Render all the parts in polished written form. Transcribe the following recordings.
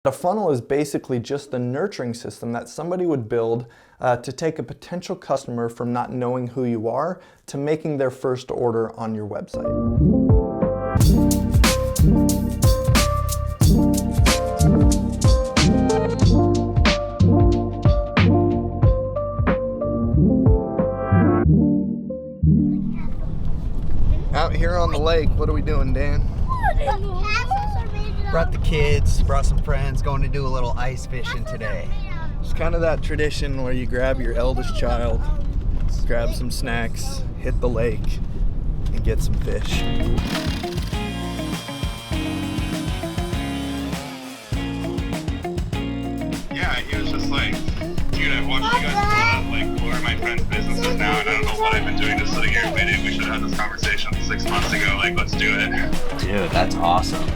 A funnel is basically just the nurturing system that somebody would build to take a potential customer from not knowing who you are to making their first order on your website. Out here on the lake, what are we doing, Dan? Brought the kids, brought some friends, going to do a little ice fishing today. It's kind of that tradition where you grab your eldest child, grab some snacks, hit the lake, and get some fish. Yeah, he was just like, dude, I've watched you guys blow up like four of my friends' businesses now, and I don't know what I've been doing just sitting here waiting. We should have had this conversation 6 months ago. Like, let's do it. Dude, that's awesome.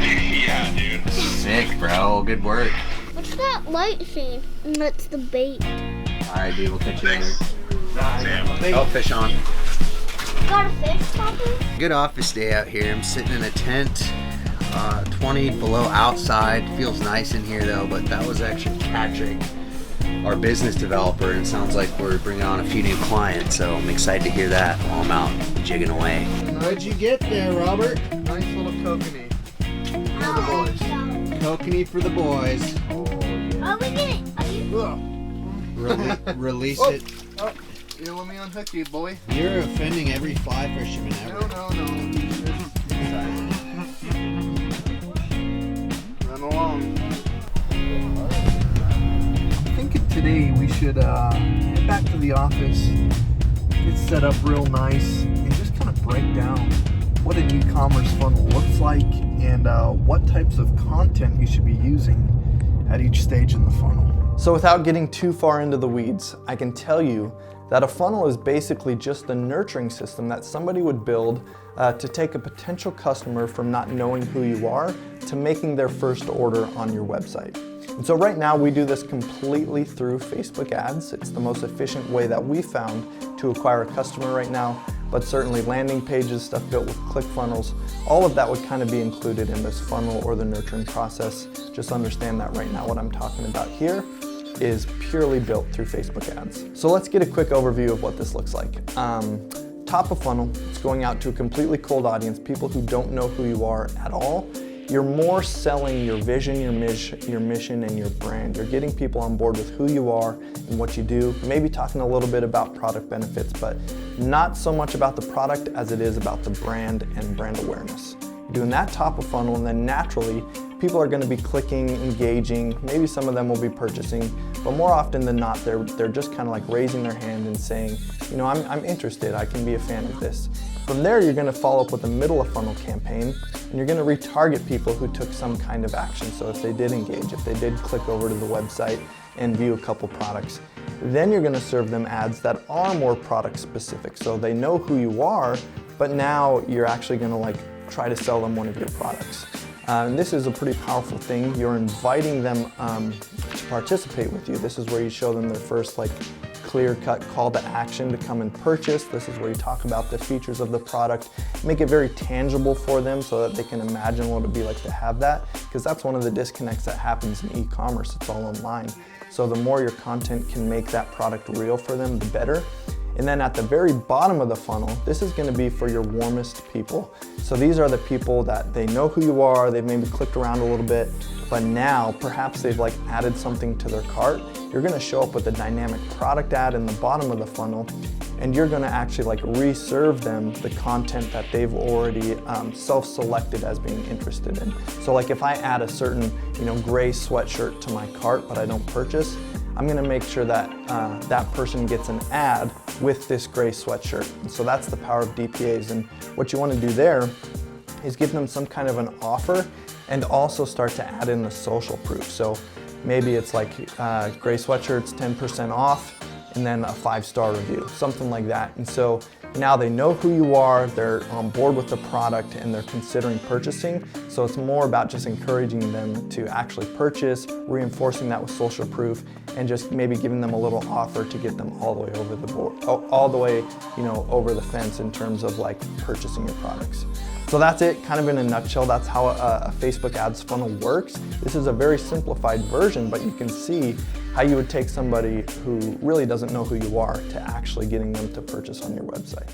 Yeah, dude. Sick, bro. Good work. What's that light thing? That's the bait. Alright, dude, we'll catch you later. Sam. Oh, fish on. Got a fish, Papa? Good office day out here. I'm sitting in a tent, 20 below outside. Feels nice in here though, but that was actually Patrick, our business developer, and it sounds like we're bringing on a few new clients, so I'm excited to hear that while I'm out jigging away. What'd you get there, Robert? Nice little kokanee. For the boys. Kokanee for the boys. Are we getting? Release Oh. it. Oh, you don't let me unhook you, boy. You're offending every fly fisherman ever. No. Run along. I think today we should head back to the office, get set up real nice, and just kind of break down what an e-commerce funnel looks like and what types of content you should be using at each stage in the funnel. So without getting too far into the weeds, I can tell you that a funnel is basically just the nurturing system that somebody would build to take a potential customer from not knowing who you are to making their first order on your website. And so right now we do this completely through Facebook ads. It's the most efficient way that we found to acquire a customer right now, but certainly landing pages, stuff built with ClickFunnels, all of that would kind of be included in this funnel or the nurturing process. Just understand that right now what I'm talking about here is purely built through Facebook ads. So let's get a quick overview of what this looks like. Top of funnel, it's going out to a completely cold audience, people who don't know who you are at all. You're more selling your vision, your mission, and your brand. You're getting people on board with who you are and what you do, maybe talking a little bit about product benefits, but not so much about the product as it is about the brand and brand awareness. You're doing that top of funnel, and then naturally, people are going to be clicking, engaging, maybe some of them will be purchasing, but more often than not, they're just kind of like raising their hand and saying, you know, I'm interested, I can be a fan of this. From there, you're going to follow up with a middle of funnel campaign, and you're going to retarget people who took some kind of action. So if they did engage, if they did click over to the website and view a couple products, then you're going to serve them ads that are more product specific. So they know who you are, but now you're actually going to like try to sell them one of your products. And this is a pretty powerful thing. You're inviting them to participate with you. This is where you show them their first like clear-cut call to action to come and purchase. This is where you talk about the features of the product, make it very tangible for them so that they can imagine what it would be like to have that, because that's one of the disconnects that happens in e-commerce. It's all online. So the more your content can make that product real for them, the better. And then at the very bottom of the funnel, this is going to be for your warmest people. So these are the people that they know who you are, they've maybe clicked around a little bit, but now perhaps they've like added something to their cart. You're going to show up with a dynamic product ad in the bottom of the funnel, and you're going to actually like reserve them the content that they've already self-selected as being interested in. So like if I add a certain, you know, gray sweatshirt to my cart, but I don't purchase, I'm going to make sure that that person gets an ad with this gray sweatshirt. And so that's the power of DPAs. And what you want to do there is give them some kind of an offer and also start to add in the social proof. So maybe it's like gray sweatshirts 10% off and then a 5-star review, something like that. And so now they know who you are, they're on board with the product, and they're considering purchasing. So it's more about just encouraging them to actually purchase, reinforcing that with social proof, and just maybe giving them a little offer to get them all the way over the board, all the way, you know, over the fence in terms of like purchasing your products. So So that's it, kind of in a nutshell. That's how a Facebook ads funnel works. This is a very simplified version, but you can see how you would take somebody who really doesn't know who you are to actually getting them to purchase on your website.